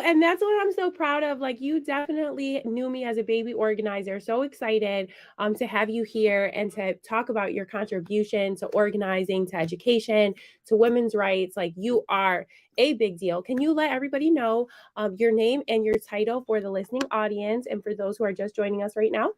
and that's what I'm so proud of. Like, you definitely knew me as a baby organizer. So excited to have you here and to talk about your contribution to organizing, to education, to women's rights. Like, you are a big deal. Can you let everybody know your name and your title for the listening audience and for those who are just joining us right now?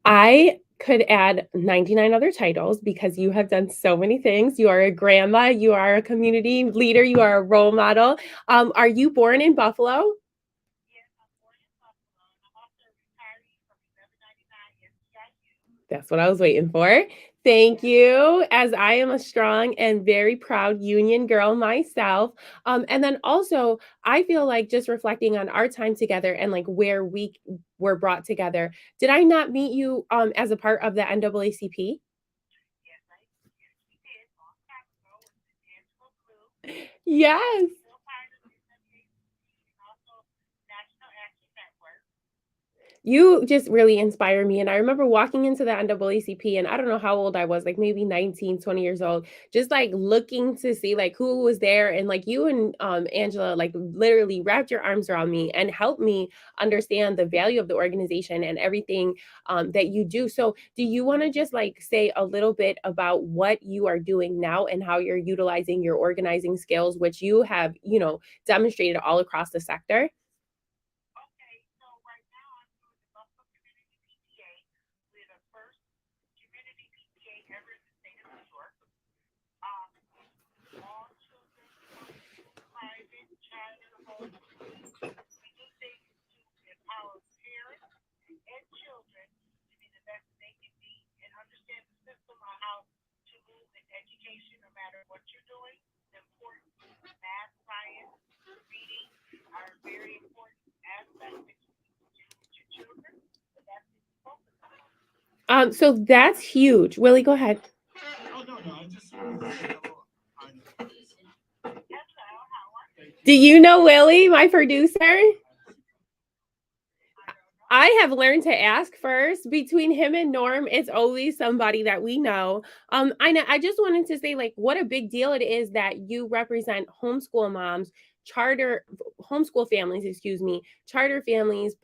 I could add 99 other titles because you have done so many things. You are a grandma, you are a community leader, you are a role model. Are you born in Buffalo? That's what I was waiting for. Thank you, as I am a strong and very proud union girl myself. And then also, I feel like just reflecting on our time together and like where we were brought together. Did I not meet you as a part of the NAACP? Yes. You just really inspire me. And I remember walking into the NAACP, and I don't know how old I was, like maybe 19, 20 years old, just like looking to see like who was there. And like you and Angela, like literally wrapped your arms around me and helped me understand the value of the organization and everything that you do. So, do you want to just like say a little bit about what you are doing now and how you're utilizing your organizing skills, which you have, demonstrated all across the sector? So that's huge. Willie, go ahead. Do you know Willie, my producer? I have learned to ask first. Between him and Norm, it's always somebody that we know. I know. I just wanted to say, like, what a big deal it is that you represent homeschool moms, charter homeschool families, excuse me, charter families,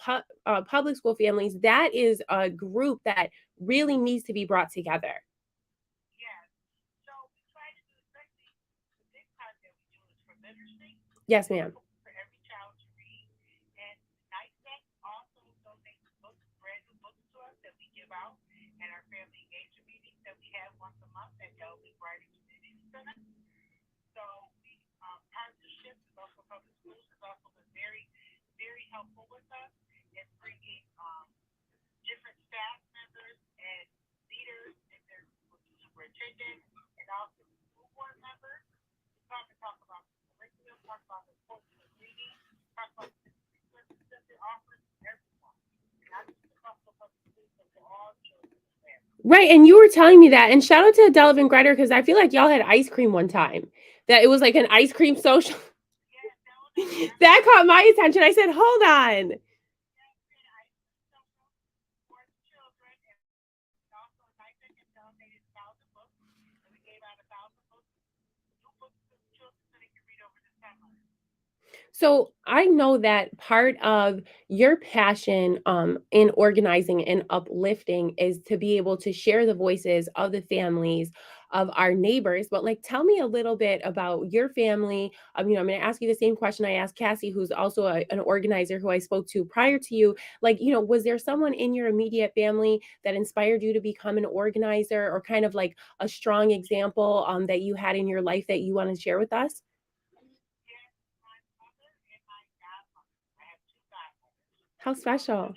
public school families. That is a group that really needs to be brought together. Yes, ma'am. Right, and you were telling me that, and shout out to Delavan and Greta because I feel like y'all had ice cream one time. That it was like an ice cream social. That caught my attention. I said, "Hold on." So I know that part of your passion in organizing and uplifting is to be able to share the voices of the families of our neighbors. But like, tell me a little bit about your family. I'm going to ask you the same question I asked Cassie, who's also an organizer who I spoke to prior to you. Like, was there someone in your immediate family that inspired you to become an organizer, or kind of like a strong example that you had in your life that you want to share with us? How special.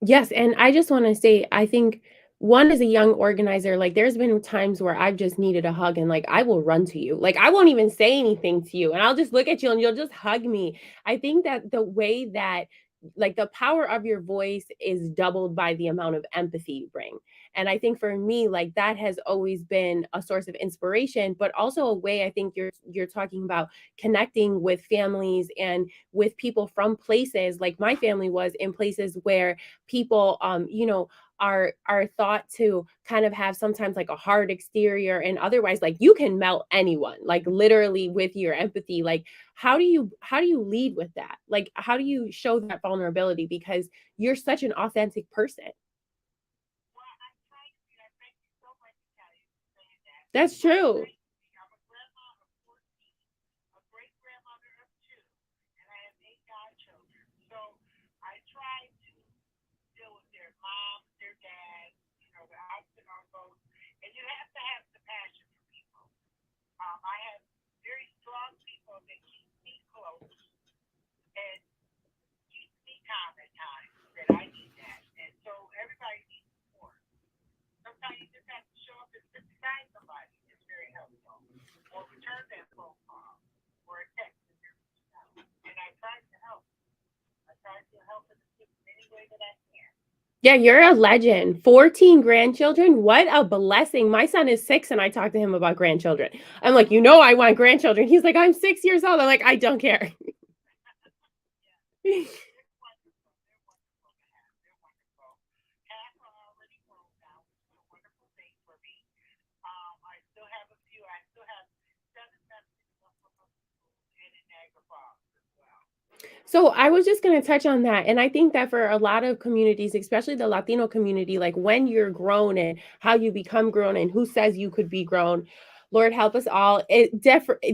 Yes, and I just wanna say, I think one as a young organizer, like, there's been times where I've just needed a hug and, like, I will run to you. Like, I won't even say anything to you, and I'll just look at you and you'll just hug me. I think that the way that like, the power of your voice is doubled by the amount of empathy you bring. And I think for me, like, that has always been a source of inspiration, but also a way I think you're talking about connecting with families and with people from places like my family was in places where people are thought to kind of have sometimes like a hard exterior and otherwise like you can melt anyone like literally with your empathy. Like how do you lead with that? Like how do you show that vulnerability because you're such an authentic person? That's true. Yeah, you're a legend. 14 grandchildren? What a blessing. My son is 6 and I talk to him about grandchildren. I'm like, "You know I want grandchildren." He's like, "I'm 6 years old." I'm like, "I don't care." So I was just going to touch on that. And I think that for a lot of communities, especially the Latino community, like when you're grown and how you become grown and who says you could be grown, Lord help us all. It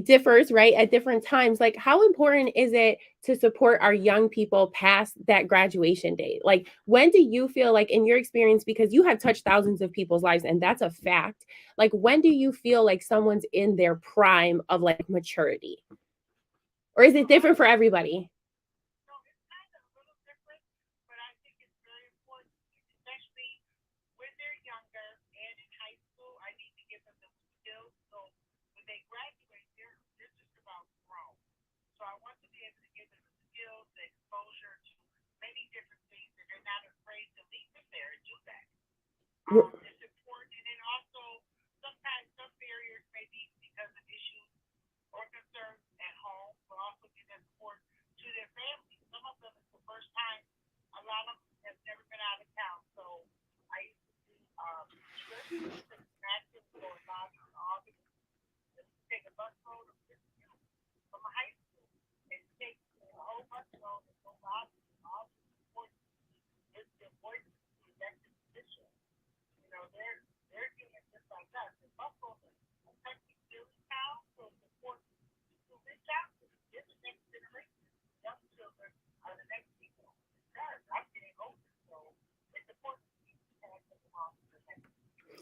differs, right? At different times. Like, how important is it to support our young people past that graduation date? Like, when do you feel like, in your experience, because you have touched thousands of people's lives and that's a fact, like, when do you feel like someone's in their prime of like maturity? Or is it different for everybody?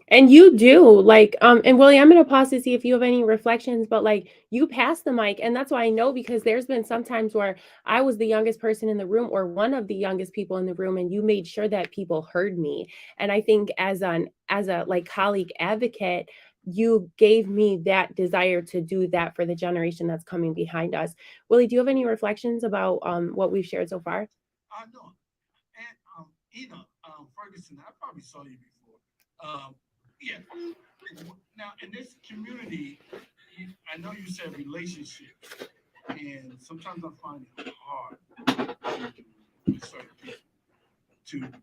And you do, like, and Willie, I'm gonna pause to see if you have any reflections, but like you passed the mic, and that's why I know because there's been some times where I was the youngest person in the room or one of the youngest people in the room, and you made sure that people heard me. And I think as a like colleague advocate, you gave me that desire to do that for the generation that's coming behind us. Willie, do you have any reflections about what we've shared so far? I know. And Ferguson, I probably saw you before. Yeah. Now in this community, I know you said relationships, and sometimes I find it hard with certain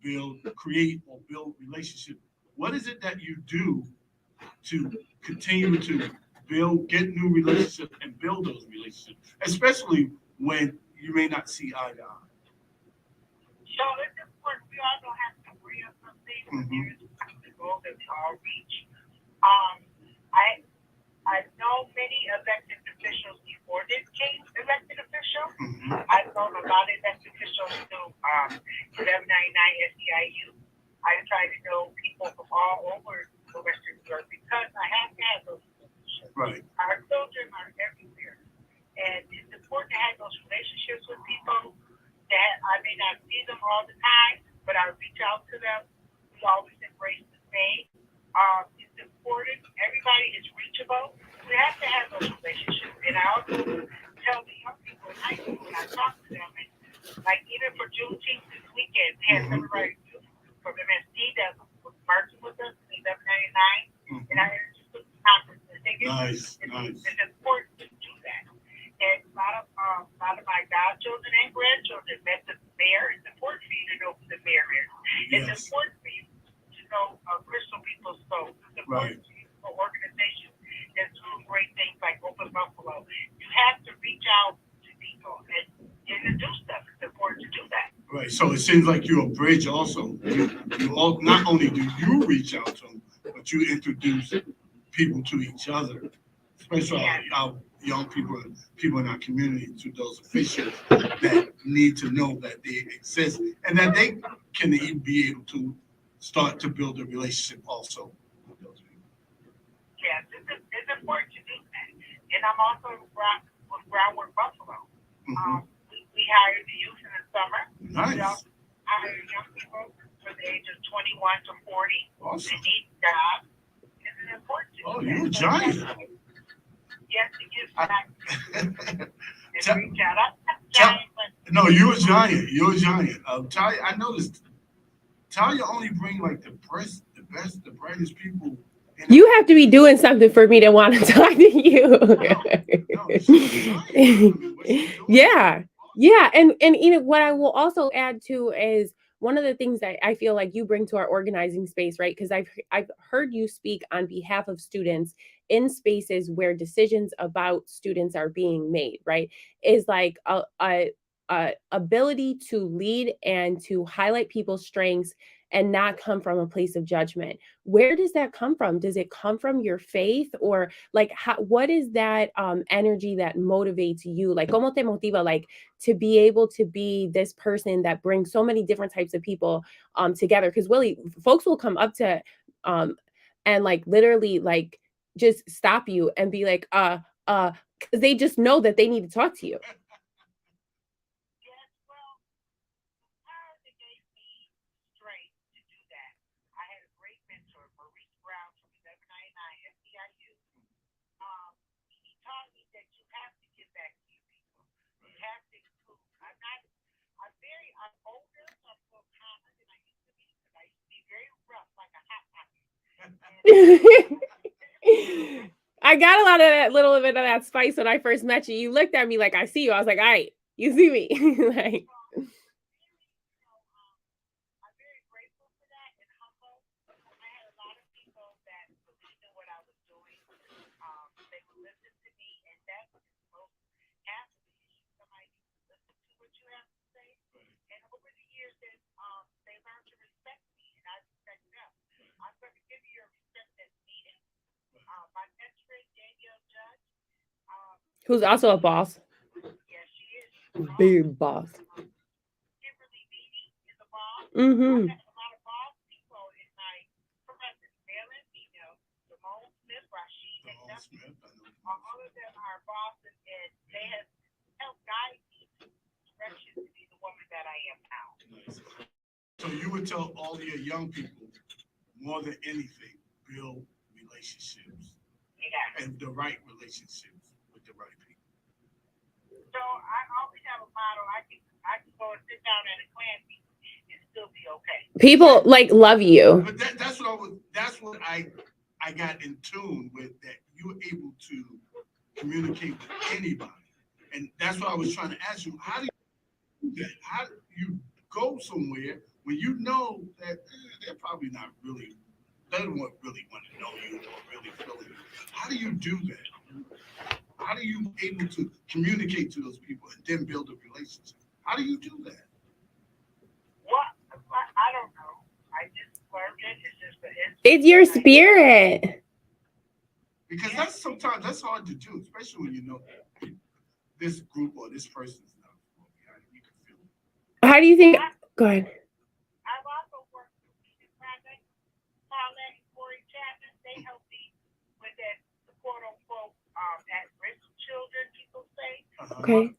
people to create or build relationships. What is it that you do to continue to get new relationships and build those relationships, especially when you may not see eye to eye? Mhm. Mhm. Right. out to them. We always embrace the same. It's important. Everybody is reachable. We have to have those relationships. And I also tell the young people in high school when I talk to them, and like even for Juneteenth this weekend, we had everybody from MSD that was marching with us in 1199, and I introduced the conference. And they it's important to do that. And a lot of my godchildren and grandchildren met the mayor. It's important for you to know who the mayor is. It's important for you to know Crystal People's Soul. It's important for you for organizations that's doing great things like Open Buffalo. You have to reach out to people and introduce them. It's important to do that. Right. So it seems like you're a bridge also. Not only do you reach out to them, but you introduce people to each other, especially our young people in our community, to those officials that need to know that they exist and that they can even be able to start to build a relationship also with those people. Yes, it's important to do that. And I'm also with Groundwork Buffalo. We hire the youth in the summer. Nice. We also hire young people from the age of 21 to 40. Awesome. They need jobs. It's important to do you're a that. giant. Yes, to give back. And reach out. I'm not giant, but no, you're a giant. You're a giant. Talia, I noticed Talia only bring like the brightest people. You have to be doing something for me to want to talk to you. Yeah. And you know what I will also add to is one of the things that I feel like you bring to our organizing space, right? Because I've heard you speak on behalf of students in spaces where decisions about students are being made, right? Is like a ability to lead and to highlight people's strengths and not come from a place of judgment. Where does that come from? Does it come from your faith, or like what is that energy that motivates you? Like, ¿cómo te motiva? Like to be able to be this person that brings so many different types of people together. Because Willie, folks will come up to and like literally like just stop you and be like, because they just know that they need to talk to you. I got a lot of that little bit of that spice when I first met you. You looked at me like I see you. I was like, all right, you see me. Like, I'm very grateful for that and humble. I had a lot of people that believed in what I was doing. They would listen to me, and that's most happy. Somebody listen to what you have to say. And over the years, that they learned to respect me, and I respect them. I'm going to give you your respect that's needed. My best friend Danielle Judge, who's also a boss. Yeah, she is. Big boss. Kimberly Beatty is a boss. Mm-hmm. I met a lot of boss people in my profession, male and female. Simone Smith, Rashid, and Duffy. All of them are bosses, and they have helped guide me to direction to be the woman that I am now. So you would tell all your young people, more than anything, build relationships. Yeah. And the right relationships with the right people. So I always have a motto. I can go and sit down at a clan meeting and still be okay. People like love you. But that's what I got in tune with, that you were able to communicate with anybody. And that's what I was trying to ask you. How do you do that? How do you go somewhere when you know that they're probably not really, they don't really want to know you or really feel you? How do you do that? How are you able to communicate to those people and then build a relationship? How do you do that? Well, I don't know. I just learned it. It's your spirit. Because that's hard to do, especially when you know this group or this person's not. You can feel it. How do you think? Go ahead. I've also worked with Music Project, Paulette and Corey Chapman. They help me with that quote unquote at-risk children, people say. Okay.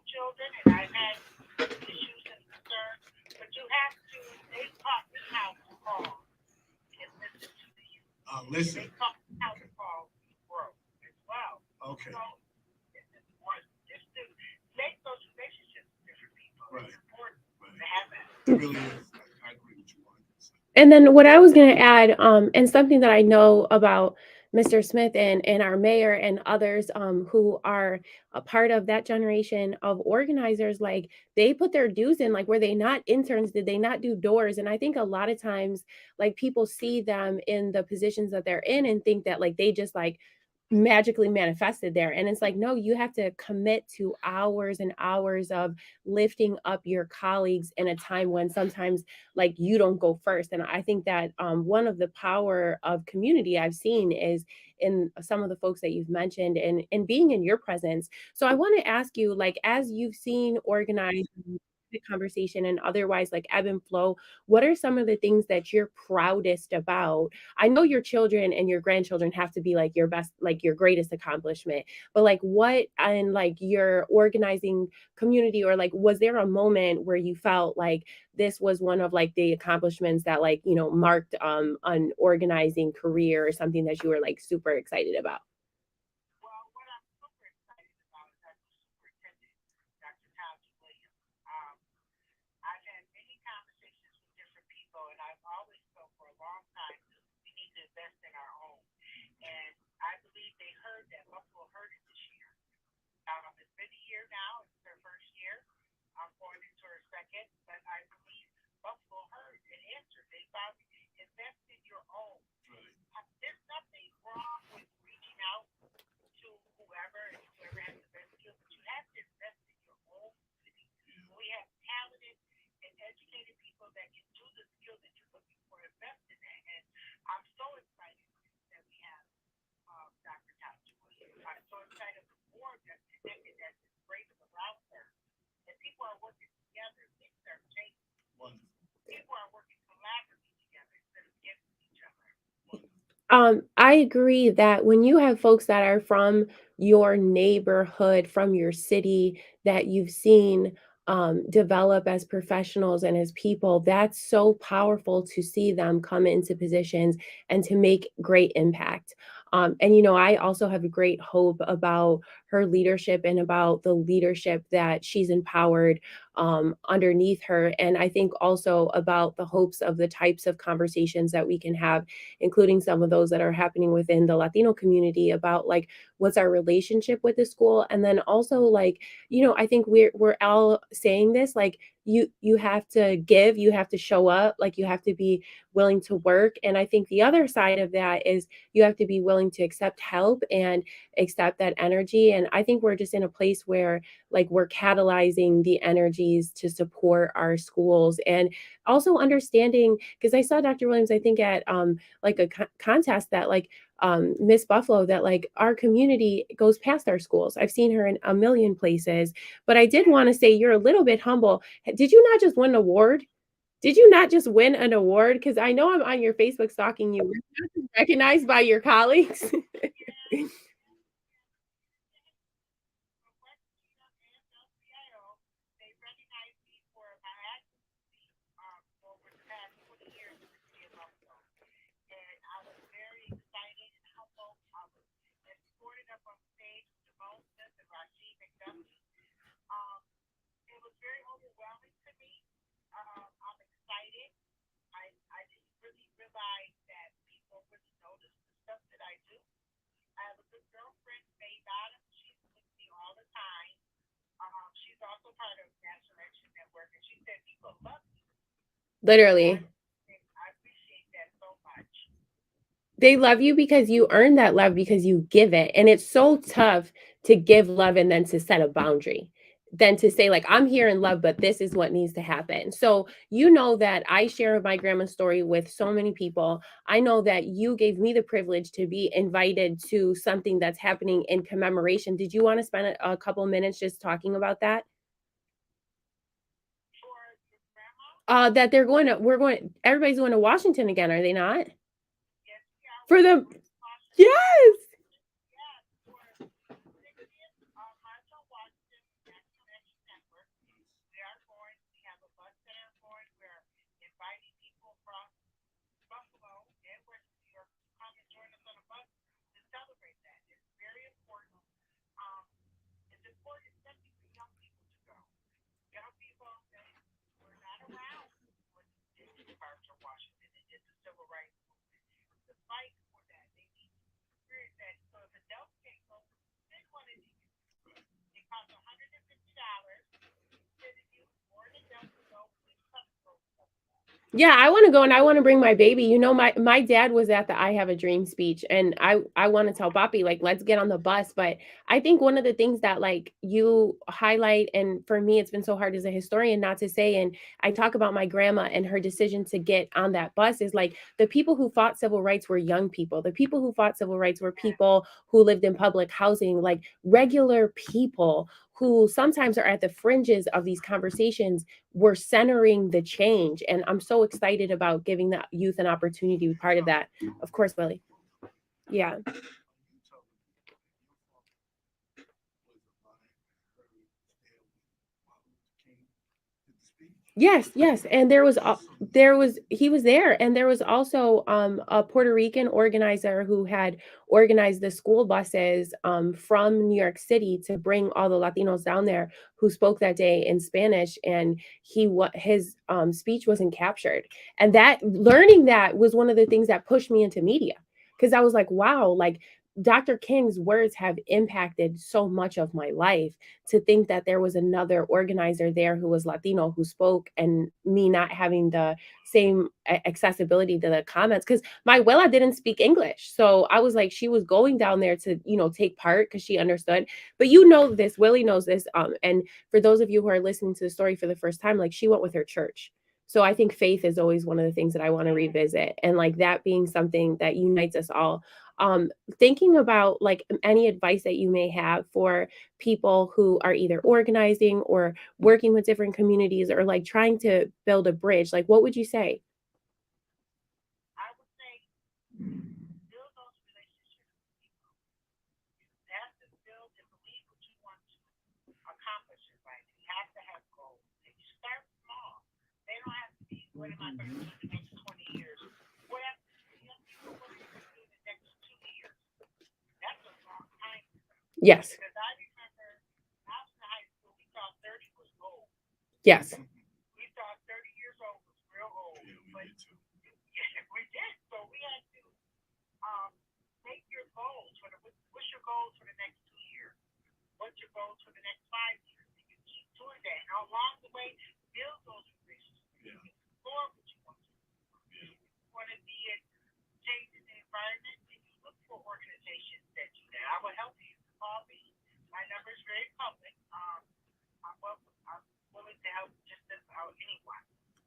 Children, and I've had issues and concerns, but you have to, they taught listen. They taught me how to call grow as well. Okay. So it's important just to make those relationships with different people. Right. It's important Right. to have that. It really is. I agree with you 100%. And then what I was going to add, and something that I know about Mr. Smith and our mayor and others who are a part of that generation of organizers, like they put their dues in. Like, were they not interns? Did they not do doors? And I think a lot of times, like people see them in the positions that they're in and think that like they just like magically manifested there. And it's like, no, you have to commit to hours and hours of lifting up your colleagues in a time when sometimes like you don't go first. And I think that one of the power of community I've seen is in some of the folks that you've mentioned and being in your presence. So I want to ask you, like, as you've seen organized the conversation and otherwise like ebb and flow, what are some of the things that you're proudest about? I know your children and your grandchildren have to be like your best, like your greatest accomplishment, but like what and like your organizing community, or like was there a moment where you felt like this was one of like the accomplishments that like, you know, marked an organizing career or something that you were like super excited about? Well, what I'm super excited about is our new superintendent, Dr. Tommy Williams. I've had many conversations with different people, and I've always felt for a long time we need to invest in our own. And I believe they heard that Buffalo heard it this year. It's been a year now. It's their first year. I'm going into her second, but I believe Buffalo heard and answered. They found invest in your own. Right. There's nothing wrong with reaching out to whoever and whoever has the best skill, but you have to invest in your own city. We have talented and educated people that can do the skill that you're looking for. Invest in that, and I'm so excited that we have Dr. Thompson Williams. I'm so excited the board that's connected, that's embraced around her, and people are working together. Things are changing. Wonderful. People are working collaboratively together instead of against each other. I agree that when you have folks that are from your neighborhood, from your city, that you've seen develop as professionals and as people, that's so powerful to see them come into positions and to make great impact. And, you know, I also have a great hope about her leadership and about the leadership that she's empowered underneath her. And I think also about the hopes of the types of conversations that we can have, including some of those that are happening within the Latino community about like what's our relationship with the school. And then also like, you know, I think we're all saying this, like you have to give, you have to show up, like you have to be willing to work. And I think the other side of that is you have to be willing to accept help and accept that energy. And I think we're just in a place where like we're catalyzing the energies to support our schools and also understanding, because I saw Dr. Williams, I think at like a contest that like Miss Buffalo, that like our community goes past our schools. I've seen her in a million places, but I did want to say you're a little bit humble. Did you not just win an award? Did you not just win an award? Because I know I'm on your Facebook stalking you. Were you not just recognized by your colleagues? They recognized me for my advocacy over the past 20 years in the city of Buffalo. And I was very excited and humbled. I was escorted up on stage with Simone Smith and Rashid McDuffie. Um, it was very overwhelming to me. I'm excited. I didn't really realize that people really notice the stuff that I do. I have a good girlfriend, Faye Bottom. She's with me all the time. She's also part of National Action Network, and she said people love me. So Literally. I appreciate that so much. They love you because you earn that love because you give it. And it's so tough to give love and then to set a boundary, than to say, like, I'm here in love, but this is what needs to happen. So, you know, that I share my grandma's story with so many people. I know that you gave me the privilege to be invited to something that's happening in commemoration. Did you want to spend a couple minutes just talking about that? For your grandma, That everybody's going to Washington again, are they not? yes, we are. For We're the, going to Washington. yes. Yeah, for the 60th March on Washington National Action Network. We are going. We have a bus that are going. We're inviting people from Buffalo and West New York to come and join Parks or Washington. It is the civil rights movement. The fight for that, they need to experience that. So if adults can't go, pick one of these. It costs $150. Or an adult to go, please come go. Yeah, I want to go and I want to bring my baby. You know, my dad was at the I Have a Dream speech and I want to tell Poppy like let's get on the bus, but I think one of the things that like you highlight and for me it's been so hard as a historian not to say and I talk about my grandma and her decision to get on that bus is like the people who fought civil rights were young people. The people who fought civil rights were people who lived in public housing, like regular people who sometimes are at the fringes of these conversations we're centering the change. And I'm so excited about giving the youth an opportunity to be part of that. Of course, Willie. Yeah. Yes, yes. And he was there. And there was also a Puerto Rican organizer who had organized the school buses from New York City to bring all the Latinos down there who spoke that day in Spanish. And his speech wasn't captured. And that learning that was one of the things that pushed me into media because I was like, wow, like Dr. King's words have impacted so much of my life to think that there was another organizer there who was Latino who spoke and me not having the same accessibility to the comments because my abuela didn't speak English. So I was like, she was going down there to, take part because she understood. But this, Willie knows this. And for those of you who are listening to the story for the first time, like she went with her church. So I think faith is always one of the things that I want to revisit. And like that being something that unites us all. Thinking about like any advice that you may have for people who are either organizing or working with different communities or like trying to build a bridge, like what would you say? I would say build those relationships with people. You have to build and believe what you want to accomplish in life. You have to have goals. And you start small. They don't have to be, what am I going to do in the next 20 years? What are you going to do in the next 2 years? That's a long time. Yes. Because I remember when I was in high school, we thought 30 was old. Yes. We thought 30 years old was real old. But we did. So we had to make your goals. What's your goals for the next 2 years? What's your goals for the next 5 years? And you keep doing that. And along the way, build those relationships. Explore what you want to do. You want to be in changing the environment, and you look for organizations that do that. I will help you. Call me. My number is very public. I'm willing to help just about anyone.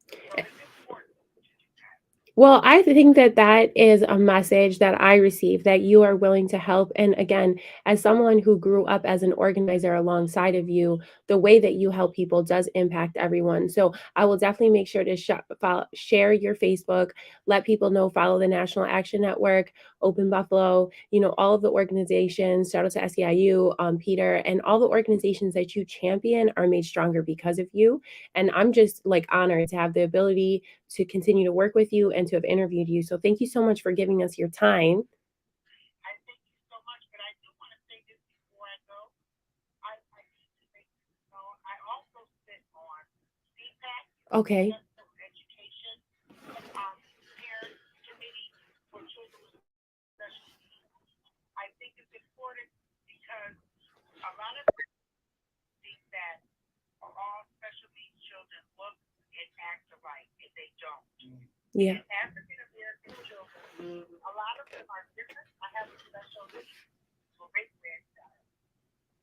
So it's important to do that. Well, I think that that is a message that I receive that you are willing to help. And again, as someone who grew up as an organizer alongside of you, the way that you help people does impact everyone. So I will definitely make sure to share your Facebook, let people know, follow the National Action Network, Open Buffalo, all of the organizations. Shout out to SEIU, Peter, and all the organizations that you champion are made stronger because of you. And I'm just like honored to have the ability to continue to work with you and to have interviewed you. So thank you so much for giving us your time. I thank you so much, but I do want to say this before I go. I need to make this known. I also sit on CPAC, Okay. Education, Parent Committee for Children with Special Needs. I think it's important because a lot of people think that all special needs children look and act alike, and they don't. Yeah. African American children, a lot of them are different. I have a special needs for great grandchild.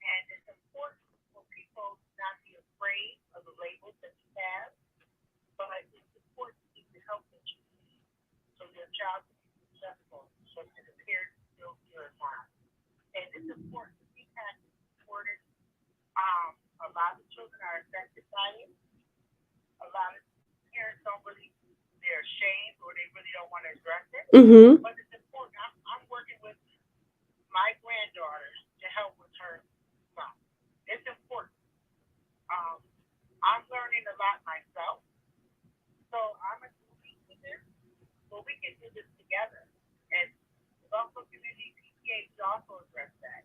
And it's important for people not be afraid of the labels that you have, but it's important to get the help that you need so your child can be successful, so that the parents feel your time. And it's important to be important. A lot of children are affected by it. A lot of parents don't really, they're ashamed or they really don't want to address it. Mm-hmm. But it's important. I'm working with my granddaughter to help with her son. It's important. I'm learning a lot myself. So I'm a with this. So we can do this together. And the local community PTA should also address that.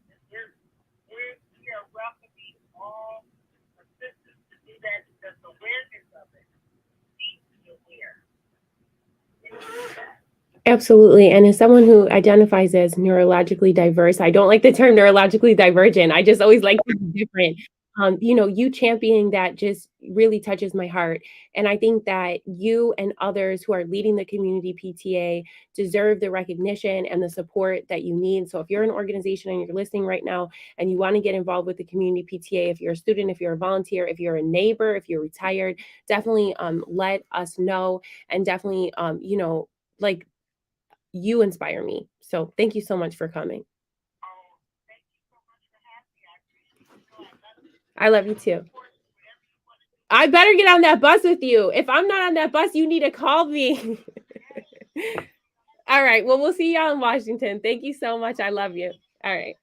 We are welcoming all assistance to do that because the awareness of it needs to be aware. Absolutely. And as someone who identifies as neurologically diverse, I don't like the term neurologically divergent. I just always like to be different. You championing that just really touches my heart. And I think that you and others who are leading the community PTA deserve the recognition and the support that you need. So if you're an organization and you're listening right now and you want to get involved with the community PTA, if you're a student, if you're a volunteer, if you're a neighbor, if you're retired, definitely let us know and definitely like you inspire me. So thank you so much for coming. Oh, thank you so much for having me. I appreciate you. You know I love you. I love you And of too. course, whatever you want to do, I better get on that bus with you. If I'm not on that bus, you need to call me. yes, yes, All right. Well, we'll see y'all in Washington. Thank you so much. I love you. All right.